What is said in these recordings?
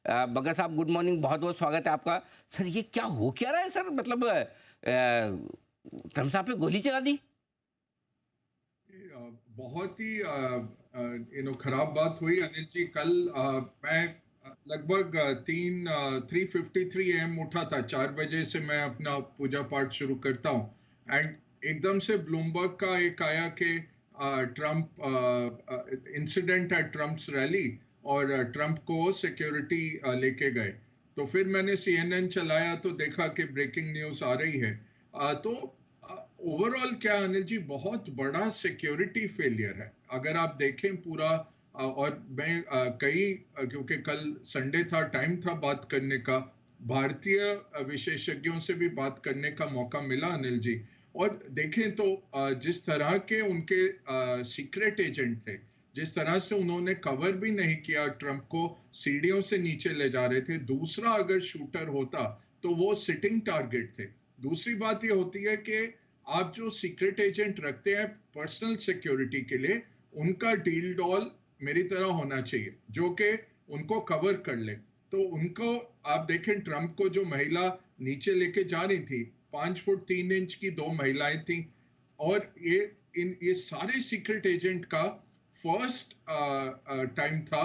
बग्गा साहब good morning, बहुत बहुत स्वागत है आपका। सर ये क्या हो क्या रहा है सर, मतलब ट्रम्प साहब पे गोली चला दी। बहुत ही खराब बात हुई अनिल जी। कल मैं लगभग 3:53 AM उठा था। 4 बजे से मैं अपना पूजा पाठ शुरू करता हूँ एंड एकदम से ब्लूमबर्ग का एक आया कि ट्रम्प इंसिडेंट है, ट्रम्प्स रैली, और ट्रम्प को सिक्योरिटी लेके गए। तो फिर मैंने CNN चलाया तो देखा कि ब्रेकिंग न्यूज़ आ रही है। तो ओवरऑल क्या अनिल जी, बहुत बड़ा सिक्योरिटी फेलियर है अगर आप देखें पूरा। और मैं क्योंकि कल संडे था, टाइम था बात करने का, भारतीय विशेषज्ञों से भी बात करने का मौका मिला अनिल जी। और देखें तो जिस तरह के उनके सीक्रेट एजेंट थे, जिस तरह से उन्होंने कवर भी नहीं किया, ट्रंप को सीढ़ियों से नीचे ले जा रहे थे। दूसरा अगर शूटर होता तो वो सिटिंग टारगेट थे। दूसरी बात ये होती है कि आप जो सीक्रेट एजेंट रखते हैं पर्सनल सिक्योरिटी के लिए, उनका डील डॉल मेरी तरह होना चाहिए जो कि उनको कवर कर ले। तो उनको आप देखें, ट्रंप को जो महिला नीचे लेके जा रही थी, 5 फुट 3 इंच की दो महिलाएं थी। और ये सारे सीक्रेट एजेंट का फर्स्ट टाइम था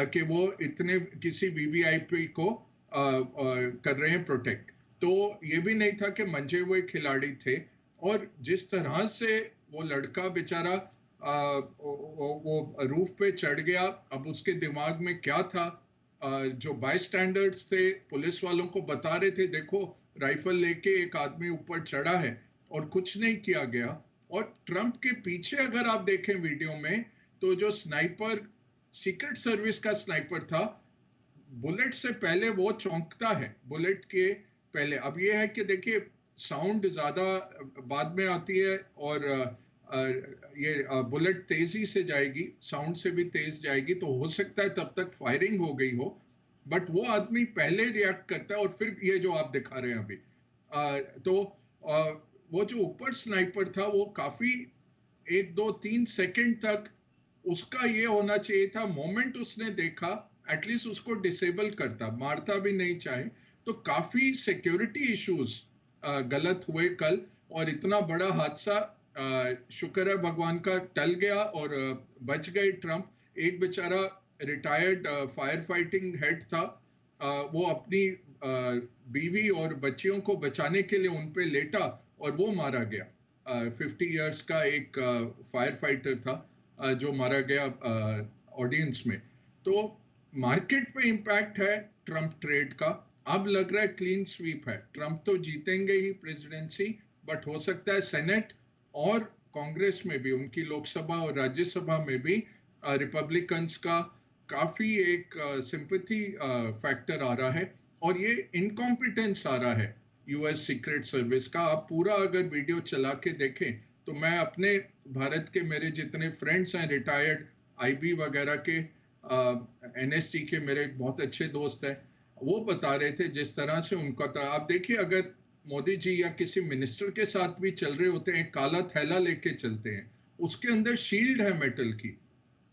कि वो इतने किसी वीवीआईपी को कर रहे हैं प्रोटेक्ट। तो ये भी नहीं था कि मंजे हुए खिलाड़ी थे। और जिस तरह से वो लड़का बेचारा वो रूफ पे चढ़ गया, अब उसके दिमाग में क्या था? जो बाय स्टैंडर्ड्स थे, पुलिस वालों को बता रहे थे देखो राइफल लेके एक आदमी ऊपर चढ़ा है, और कुछ नहीं किया गया। और ट्रंप के पीछे अगर आप देखें वीडियो में, तो जो स्नाइपर, सीक्रेट सर्विस का स्नाइपर था, बुलेट से पहले वो चौंकता है, बुलेट के पहले। अब ये है कि देखिए, साउंड ज्यादा बाद में आती है, और ये बुलेट तेजी से जाएगी, साउंड से भी तेज जाएगी, तो हो सकता है तब तक फायरिंग हो गई हो। बट वो आदमी पहले रिएक्ट करता है, और फिर ये जो आप दिखा रहे हैं अभी, तो वो जो ऊपर स्नाइपर था वो काफी 1 2 3 सेकंड तक, उसका ये होना चाहिए था, मोमेंट उसने देखा, एटलीस्ट उसको डिसेबल करता, मारता भी नहीं चाहे। तो काफी सिक्योरिटी इश्यूज गलत हुए कल। और इतना बड़ा हादसा, शुक्र है भगवान का, टल गया और बच गए ट्रंप। एक बेचारा रिटायर्ड फायर फाइटिंग हेड था, वो अपनी बीवी और बच्चियों को बचाने के लिए उन पे लेटा और वो मारा गया। 50 इयर्स का एक फायर फाइटर था जो मारा गया ऑडियंस में। तो मार्केट पे इंपैक्ट है ट्रंप ट्रेड का। अब लग रहा है क्लीन स्वीप है, ट्रंप तो जीतेंगे ही प्रेसिडेंसी, बट हो सकता है सेनेट और कांग्रेस में भी, उनकी लोकसभा और राज्यसभा में भी रिपब्लिकन्स का काफी एक सिंपैथी फैक्टर आ रहा है। और ये इनकॉम्पिटेंस आ रहा है यूएस सीक्रेट सर्विस का। आप पूरा अगर वीडियो चला के देखें, तो मैं अपने भारत के मेरे जितने फ्रेंड्स हैं रिटायर्ड आईबी वगैरह के, एनएसटी के मेरे बहुत अच्छे दोस्त हैं, वो बता रहे थे जिस तरह से उनका था। आप देखिए, अगर मोदी जी या किसी मिनिस्टर के साथ भी चल रहे होते हैं, काला थैला लेके चलते हैं, उसके अंदर शील्ड है मेटल की।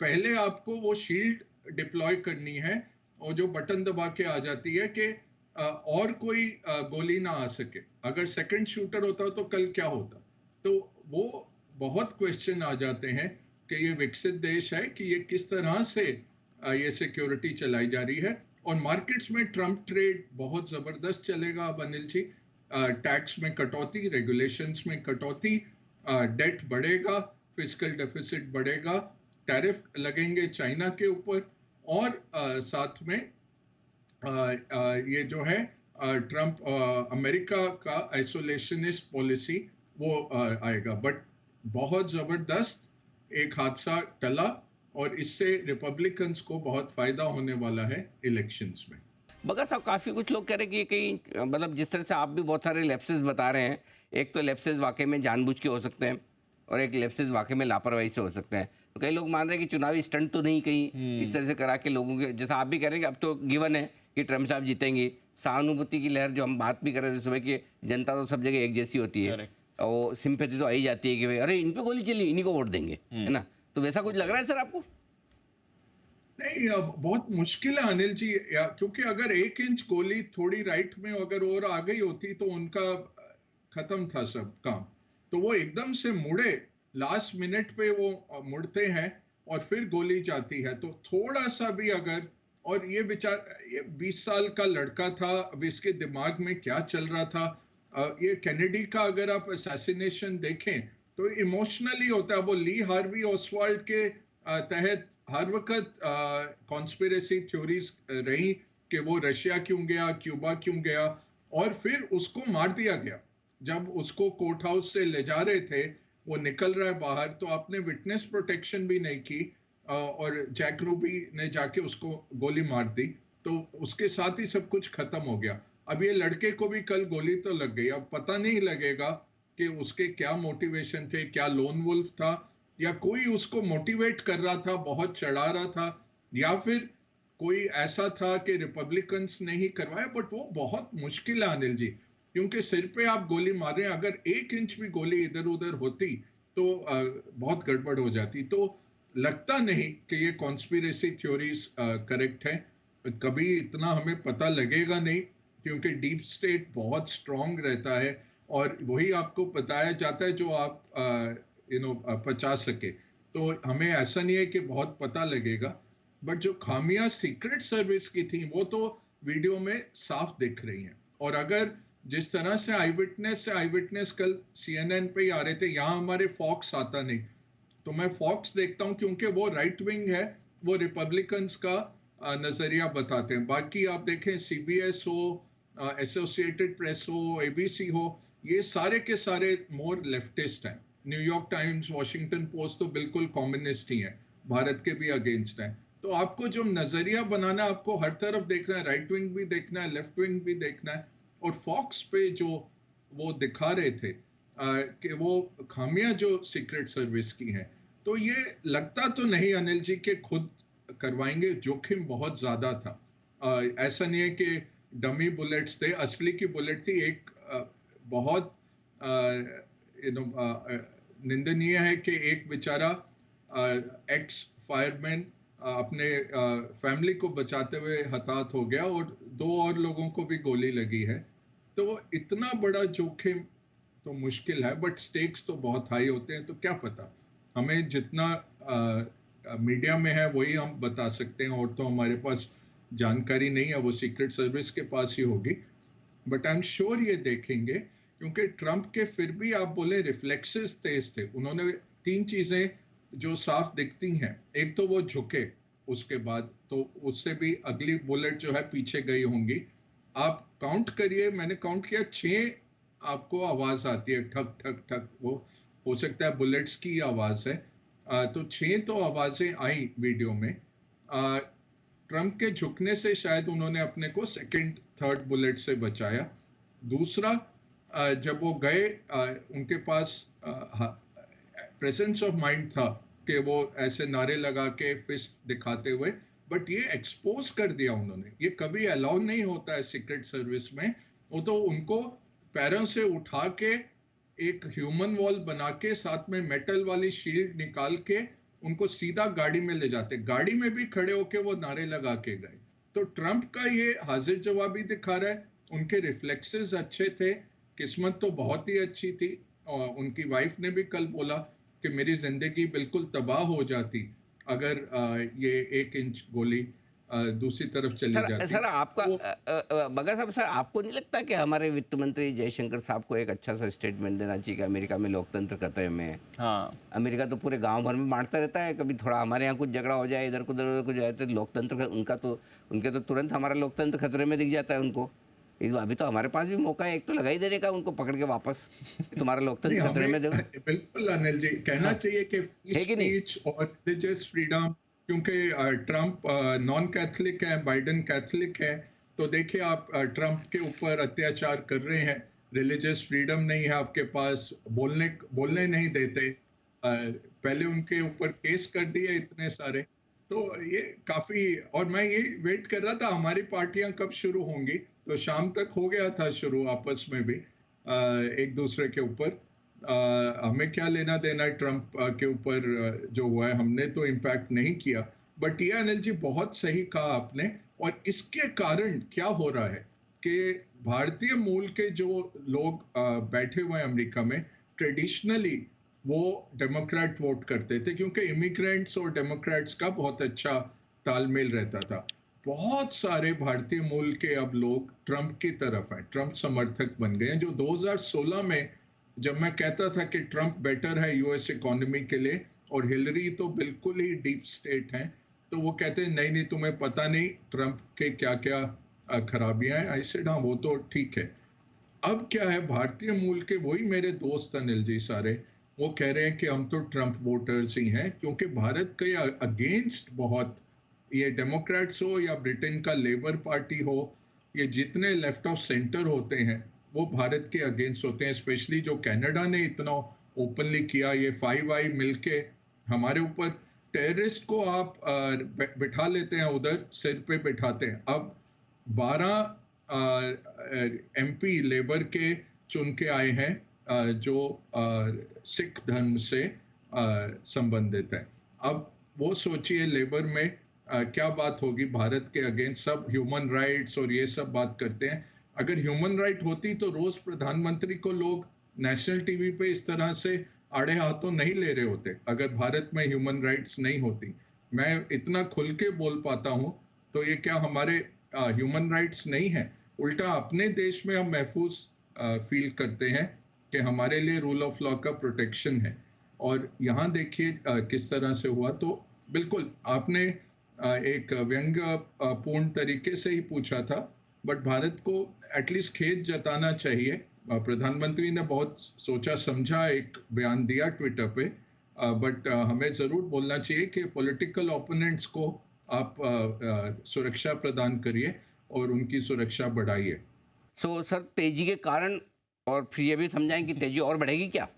पहले आपको वो शील्ड डिप्लॉय करनी है, और जो बटन दबा के आ जाती है कि और कोई गोली ना आ सके। अगर सेकंड शूटर होता तो कल क्या होता? तो वो बहुत क्वेश्चन आ जाते हैं कि ये विकसित देश है कि ये किस तरह से ये सिक्योरिटी चलाई जा रही है। और मार्केट्स में ट्रंप ट्रेड बहुत जबरदस्त चलेगा अब अनिल जी। टैक्स में कटौती, रेगुलेशंस में कटौती, डेट बढ़ेगा, फिस्कल डेफिसिट बढ़ेगा, टैरिफ लगेंगे चाइना के ऊपर, और साथ में ये जो है ट्रंप अमेरिका का आइसोलेशनिस्ट पॉलिसी वो आएगा। बट बहुत जबरदस्त एक हादसा टला, और इससे रिपब्लिकन्स को बहुत फायदा होने वाला है इलेक्शंस में। बग्गा साहब काफ़ी कुछ लोग कह रहे हैं कि ये कहीं मतलब जिस तरह से आप भी बहुत सारे लैप्सेस बता रहे हैं, एक तो लैप्सेस वाकई में जानबूझ के हो सकते हैं और एक लैप्सेस वाकई में लापरवाही से हो सकते हैं। तो कई लोग मान रहे हैं कि चुनावी स्टंट तो नहीं कहीं इस तरह से करा के लोगों के, जैसा आप भी कह रहे हैं कि अब तो गिवन है कि ट्रंप साहब जीतेंगे। सहानुभूति की लहर जो हम बात भी कर रहे थे सुबह की, जनता तो सब जगह एक जैसी होती है, और सिंपैथी तो आई जाती है कि भाई अरे इन पे गोली चली, इन्हीं को वोट देंगे, है ना? तो वैसा कुछ लग रहा है सर आपको? नहीं, बहुत मुश्किल है अनिल जी, क्योंकि अगर 1 इंच गोली थोड़ी राइट में अगर और आ गई होती तो उनका खत्म था सब काम। तो वो एकदम से मुड़े, लास्ट मिनट पे वो मुड़ते हैं और फिर गोली जाती है, तो थोड़ा सा भी अगर, और ये 20 साल का लड़का था, अब इसके दिमाग में क्या चल रहा था। ये कैनेडी का अगर आप असैसिनेशन देखें तो इमोशनली होता है। वो ली हार्वी ओसवाल्ड के तहत हर वक्त कॉन्स्पिरेसी थ्योरीज रही कि वो रशिया क्यों गया, क्यूबा क्यों गया, और फिर उसको मार दिया गया। जब उसको कोर्ट हाउस से ले जा रहे थे, वो निकल रहा है बाहर, तो आपने विटनेस प्रोटेक्शन भी नहीं की, और जैक रूबी ने जाके उसको गोली मार दी, तो उसके साथ ही सब कुछ खत्म हो गया। अब ये लड़के को भी कल गोली तो लग गई, अब पता नहीं लगेगा कि उसके क्या मोटिवेशन थे, क्या लोन वुल्फ था, या कोई उसको मोटिवेट कर रहा था, बहुत चढ़ा रहा था, या फिर कोई ऐसा था कि रिपब्लिकन्स ने ही करवाया। बट वो बहुत मुश्किल है अनिल जी, क्योंकि सिर पे आप गोली मार रहे हैं, अगर 1 इंच भी गोली इधर उधर होती तो बहुत गड़बड़ हो जाती। तो लगता नहीं कि ये कॉन्स्पिरेसी थ्योरीज करेक्ट है। कभी इतना हमें पता लगेगा नहीं, क्योंकि डीप स्टेट बहुत स्ट्रांग रहता है, और वही आपको बताया जाता है जो आप पचा सके। तो हमें ऐसा नहीं है कि बहुत पता लगेगा, बट जो खामियां सीक्रेट सर्विस की थी वो तो वीडियो में साफ दिख रही हैं। और अगर जिस तरह से आई विटनेस कल सीएनएन पे ही आ रहे थे, यहाँ हमारे फॉक्स आता नहीं, तो मैं फॉक्स देखता हूं क्योंकि वो राइट विंग है, वो रिपब्लिकन्स का नजरिया बताते हैं। बाकी आप देखें, सीबीएस हो, एसोसिएटेड प्रेस हो, एबीसी हो, ये सारे के सारे मोर लेफ्टिस्ट हैं। न्यूयॉर्क टाइम्स, वॉशिंगटन पोस्ट तो बिल्कुल कम्युनिस्ट ही है, भारत के भी अगेंस्ट है। तो आपको जो नजरिया बनाना है, आपको हर तरफ देखना है, राइट विंग भी देखना है, लेफ्ट विंग भी देखना है। और फॉक्स पे जो वो दिखा रहे थे कि वो खामियां जो सीक्रेट सर्विस की हैं, तो ये लगता तो नहीं अनिल जी के खुद करवाएंगे, जोखिम बहुत ज्यादा था। ऐसा नहीं है कि डमी बुलेट्स थे, असली की बुलेट थी। एक बहुत निंदनीय है कि एक बेचारा एक्स फायरमैन अपने फैमिली को बचाते हुए हताहत हो गया, और 2 और लोगों को भी गोली लगी है। तो इतना बड़ा जोखिम तो मुश्किल है, बट स्टेक्स तो बहुत हाई होते हैं। तो क्या पता, हमें जितना मीडिया में है वही हम बता सकते हैं, और तो हमारे पास जानकारी नहीं है, वो सीक्रेट सर्विस के पास ही होगी। बट आई एम श्योर ये देखेंगे, क्योंकि ट्रंप के फिर भी आप बोले रिफ्लेक्सेस तेज थे। उन्होंने 3 चीजें जो साफ दिखती हैं, एक तो वो झुके, उसके बाद तो उससे भी अगली बुलेट जो है पीछे गई होंगी। आप काउंट करिए, मैंने काउंट किया 6 आपको आवाज आती है, ठक ठक ठक, वो हो सकता है बुलेट्स की आवाज है। तो 6 तो आवाजें आई वीडियो में। ट्रंप के झुकने से शायद उन्होंने अपने को सेकंड थर्ड बुलेट से बचाया। दूसरा, जब वो गए, उनके पास प्रेजेंस ऑफ माइंड था कि वो ऐसे नारे लगा के फिस्ट दिखाते हुए, बट ये एक्सपोज कर दिया उन्होंने। ये कभी अलाउ नहीं होता है सीक्रेट सर्विस में। वो तो उनको पैरों से उठा के एक ह्यूमन वॉल बना के साथ में मेटल वाली शील्ड निकाल के उनको सीधा गाड़ी में ले जाते, गाड़ी में भी खड़े होके वो नारे लगा के गए। तो ट्रंप का ये हाजिर जवाबी दिखा रहा है। उनके रिफ्लेक्सेस अच्छे थे, किस्मत तो बहुत ही अच्छी थी। और उनकी वाइफ ने भी कल बोला कि मेरी जिंदगी बिल्कुल तबाह हो जाती अगर ये 1 इंच गोली दूसरी तरफ चली सर जाती। सर आपका वो बगा साहब, सर आपको नहीं लगता कि हमारे वित्त मंत्री जयशंकर साहब को एक अच्छा सा स्टेटमेंट देना चाहिए कि अमेरिका में लोकतंत्र खतरे में है? हाँ। अमेरिका तो पूरे गांव भर में बांटता रहता है, कभी थोड़ा हमारे यहाँ कुछ झगड़ा हो जाए, इधर उधर कुछ जाए तो लोकतंत्र उनका तो, उनके तो तुरंत हमारा लोकतंत्र खतरे में दिख जाता है उनको। अभी तो हमारे पास भी मौका है एक तो लगा ही देने का, उनको पकड़ के वापस कि तुम्हारा नहीं, लोकतंत्र खतरे हमें में दो। बिल्कुल अनिल जी कहना हाँ, चाहिए कि है कि नहीं? स्पीच और रिलीजियस फ्रीडम, क्योंकि ट्रंप नॉन कैथलिक है, बाइडेन कैथलिक है। तो देखिए आप ट्रंप के ऊपर अत्याचार कर रहे हैं, रिलीजियस फ्रीडम नहीं है आपके पास, बोलने बोलने नहीं देते। पहले उनके ऊपर केस कर दिए इतने सारे। तो ये काफी, और मैं ये वेट कर रहा था हमारी पार्टियां कब शुरू होंगी, तो शाम तक हो गया था शुरू आपस में भी एक दूसरे के ऊपर। हमें क्या लेना देना है ट्रंप के ऊपर जो हुआ है, हमने तो इम्पैक्ट नहीं किया। बट ये अनिल जी बहुत सही कहा आपने। और इसके कारण क्या हो रहा है कि भारतीय मूल के जो लोग बैठे हुए हैं अमेरिका में, ट्रेडिशनली वो डेमोक्रेट वोट करते थे क्योंकि इमिग्रेंट्स और डेमोक्रेट्स का बहुत अच्छा तालमेल रहता था। बहुत सारे भारतीय मूल के अब लोग ट्रंप की तरफ हैं, ट्रंप समर्थक बन गए हैं। जो 2016 में जब मैं कहता था कि ट्रंप बेटर है यूएस इकोनॉमी के लिए और हिलरी तो बिल्कुल ही डीप स्टेट हैं, तो वो कहते हैं नहीं नहीं तुम्हें पता नहीं ट्रंप के क्या क्या खराबियां हैं। आई सेड हाँ वो तो ठीक है। अब क्या है, भारतीय मूल के वही मेरे दोस्त अनिल जी सारे, वो कह रहे हैं कि हम तो ट्रंप वोटर्स ही हैं क्योंकि भारत के अगेंस्ट बहुत, ये डेमोक्रेट्स हो या ब्रिटेन का लेबर पार्टी हो, ये जितने लेफ्ट ऑफ सेंटर होते हैं वो भारत के अगेंस्ट होते हैं। स्पेशली जो कनाडा ने इतना ओपनली किया, ये फाइव आई मिलके हमारे ऊपर, टेररिस्ट को आप बिठा लेते हैं उधर, सिर पे बिठाते हैं। अब 12 एमपी लेबर के चुन के आए हैं जो सिख धर्म से संबंधित है। अब वो सोचिए लेबर में क्या बात होगी भारत के अगेंस्ट। सब ह्यूमन राइट्स और ये सब बात करते हैं। अगर ह्यूमन राइट होती तो रोज प्रधानमंत्री को लोग नेशनल टीवी पे इस तरह से आड़े हाथों नहीं ले रहे होते। अगर भारत में ह्यूमन राइट्स नहीं होती, मैं इतना खुल के बोल पाता हूं, तो ये क्या हमारे ह्यूमन राइट्स नहीं है? उल्टा अपने देश में हम महफूज फील करते हैं कि हमारे लिए रूल ऑफ लॉ का प्रोटेक्शन है। और यहाँ देखिए किस तरह से हुआ। तो बिल्कुल आपने एक व्यंग्य पूर्ण तरीके से ही पूछा था, बट भारत को एटलीस्ट खेद जताना चाहिए। प्रधानमंत्री ने बहुत सोचा समझा एक बयान दिया ट्विटर पे, बट हमें जरूर बोलना चाहिए कि पॉलिटिकल ओपोनेंट्स को आप सुरक्षा प्रदान करिए और उनकी सुरक्षा बढ़ाइए। सो सर, तेजी के कारण और फिर ये भी समझाएं कि तेजी और बढ़ेगी क्या?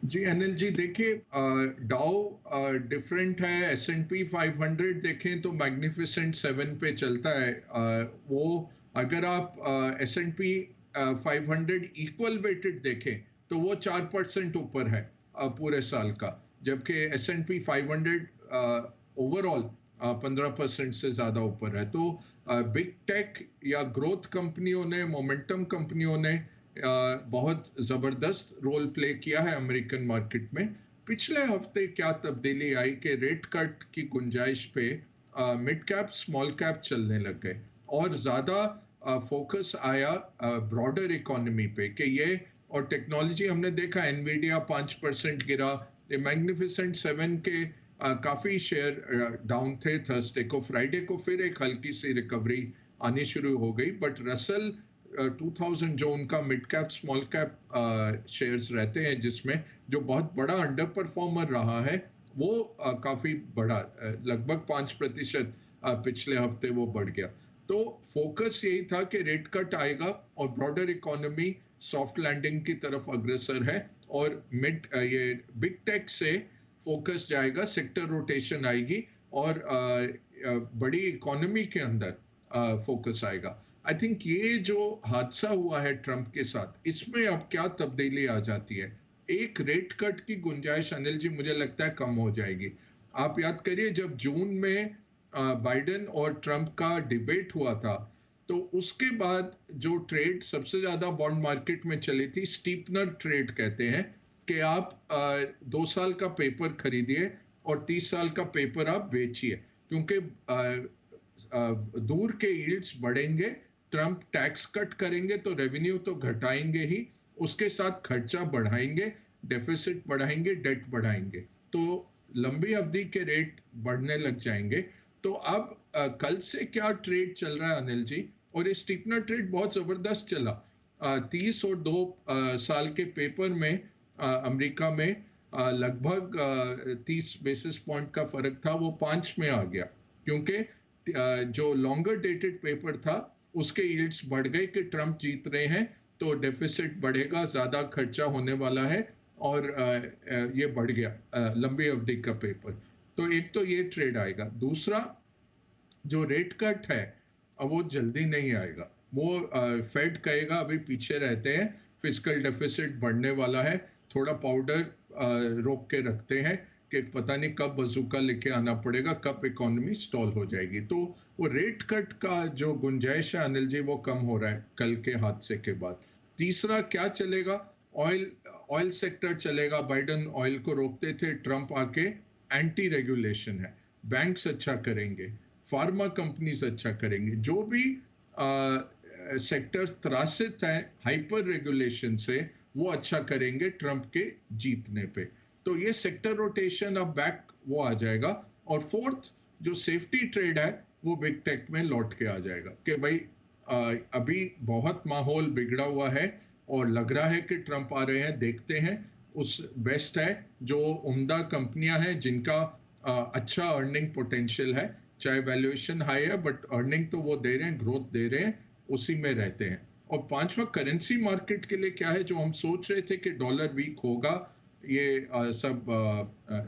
जी अनिल जी, देखिए डाउ डिफरेंट है, S&P 500 देखें तो मैग्निफिसेंट 7 पे चलता है। वो अगर आप S&P 500 इक्वल वेटेड देखें तो वो 4% ऊपर है पूरे साल का, जबकि S&P 500 ओवरऑल 15% से ज्यादा ऊपर है। तो बिग टेक या ग्रोथ कंपनियों ने, मोमेंटम कंपनियों ने बहुत जबरदस्त रोल प्ले किया है अमेरिकन मार्केट में। पिछले हफ्ते क्या तब्दीली आई कि रेट कट की गुंजाइश पे मिड कैप स्मॉल कैप चलने लग गए और ज्यादा फोकस आया ब्रॉडर इकोनॉमी पे कि ये, और टेक्नोलॉजी हमने देखा एनवीडिया 5% गिरा। ये मैग्निफिसेंट 7 के काफी शेयर डाउन थे थर्सडे को। फ्राइडे को फिर एक हल्की सी रिकवरी आनी शुरू हो गई, बट रसल 2000 जो उनका mid cap small cap shares रहते हैं जिसमें जो बहुत बड़ा अंडर परफॉर्मर रहा है, वो काफी बड़ा लगभग 5% पिछले हफ्ते वो बढ़ गया। तो फोकस यही था कि रेट कट आएगा और ब्रॉडर इकोनॉमी सॉफ्ट लैंडिंग की तरफ अग्रसर है, और मिड ये बिग टेक से फोकस जाएगा, सेक्टर रोटेशन आएगी और बड़ी इकोनॉमी के अंदर फोकस आएगा। आई थिंक ये जो हादसा हुआ है ट्रंप के साथ, इसमें अब क्या तब्दीली आ जाती है। एक रेट कट की गुंजाइश अनिल जी मुझे लगता है कम हो जाएगी। आप याद करिए जब जून में बाइडेन और ट्रंप का डिबेट हुआ था, तो उसके बाद जो ट्रेड सबसे ज्यादा बॉन्ड मार्केट में चली थी, स्टीपनर ट्रेड कहते हैं, कि आप 2 साल का पेपर खरीदिए और 30 साल का पेपर आप बेचिए, क्योंकि दूर के यील्ड्स बढ़ेंगे, ट्रंप टैक्स कट करेंगे तो रेवेन्यू तो घटाएंगे ही, उसके साथ खर्चा बढ़ाएंगे, डेफिसिट बढ़ाएंगे, डेट बढ़ाएंगे, तो लंबी अवधि के रेट बढ़ने लग जाएंगे। तो अब कल से क्या ट्रेड चल रहा है अनिल जी, और ये स्टीपनर ट्रेड बहुत जबरदस्त चला। 30 और 2 साल के पेपर में अमेरिका में लगभग 30 बेसिस पॉइंट का फर्क था, वो 5 में आ गया, क्योंकि जो लॉन्गर डेटेड पेपर था उसके यील्ड्स बढ़ गए कि ट्रंप जीत रहे हैं तो डेफिसिट बढ़ेगा, ज्यादा खर्चा होने वाला है, और ये बढ़ गया लंबी अवधि का पेपर। तो एक तो ये ट्रेड आएगा। दूसरा, जो रेट कट है अब वो जल्दी नहीं आएगा। वो फेड कहेगा अभी पीछे रहते हैं, फिजिकल डेफिसिट बढ़ने वाला है, थोड़ा पाउडर रोक के रखते हैं, कि पता नहीं कब बजूका लेके आना पड़ेगा, कब इकोनॉमी स्टॉल हो जाएगी। तो वो रेट कट का जो गुंजाइश है अनिल जी, वो कम हो रहा है कल के हादसे के बाद। तीसरा क्या चलेगा? ऑयल ऑयल सेक्टर चलेगा। बाइडन ऑयल को रोकते थे, ट्रंप आके एंटी रेगुलेशन है। बैंक्स अच्छा करेंगे, फार्मा कंपनीज अच्छा करेंगे, जो भी सेक्टर्स त्रासित हैं हाइपर रेगुलेशन से, वो अच्छा करेंगे ट्रंप के जीतने पे। तो ये सेक्टर रोटेशन अब बैक वो आ जाएगा। और फोर्थ, जो सेफ्टी ट्रेड है वो बिग टेक में लौट के आ जाएगा कि भाई अभी बहुत माहौल बिगड़ा हुआ है और लग रहा है कि ट्रंप आ रहे हैं, देखते हैं। उस बेस्ट है जो उम्दा कंपनियां हैं जिनका अच्छा अर्निंग पोटेंशियल है, चाहे वैल्यूएशन हाई है बट अर्निंग तो वो दे रहे हैं, ग्रोथ दे रहे हैं, उसी में रहते हैं। और पांचवा, करेंसी मार्केट के लिए क्या है, जो हम सोच रहे थे कि डॉलर वीक होगा, ये सब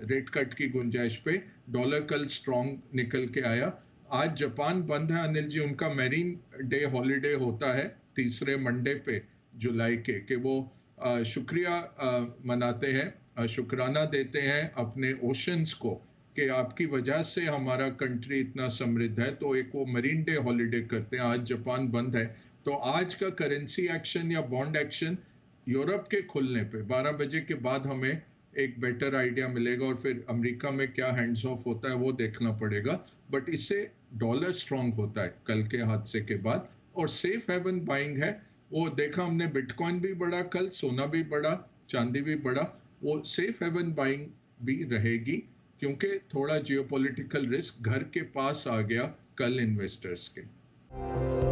रेट कट की गुंजाइश पे, डॉलर कल स्ट्रॉन्ग निकल के आया। आज जापान बंद है अनिल जी, उनका मैरीन डे हॉलीडे होता है तीसरे मंडे पे जुलाई के, कि वो शुक्रिया मनाते हैं, शुक्राना देते हैं अपने ओशंस को कि आपकी वजह से हमारा कंट्री इतना समृद्ध है। तो एक वो मरीन डे हॉलीडे करते हैं। आज जापान बंद है, तो आज का करेंसी एक्शन या बॉन्ड एक्शन यूरोप के खुलने पे 12 बजे के बाद हमें एक बेटर आइडिया मिलेगा, और फिर अमेरिका में क्या हैंड्स ऑफ होता है वो देखना पड़ेगा। बट इससे डॉलर स्ट्रांग होता है कल के हादसे के बाद। और सेफ हेवन बाइंग है, वो देखा हमने, बिटकॉइन भी बढ़ा कल, सोना भी बढ़ा, चांदी भी बढ़ा। वो सेफ हेवन बाइंग भी रहेगी, क्योंकि थोड़ा जियोपॉलिटिकल रिस्क घर के पास आ गया कल इन्वेस्टर्स के।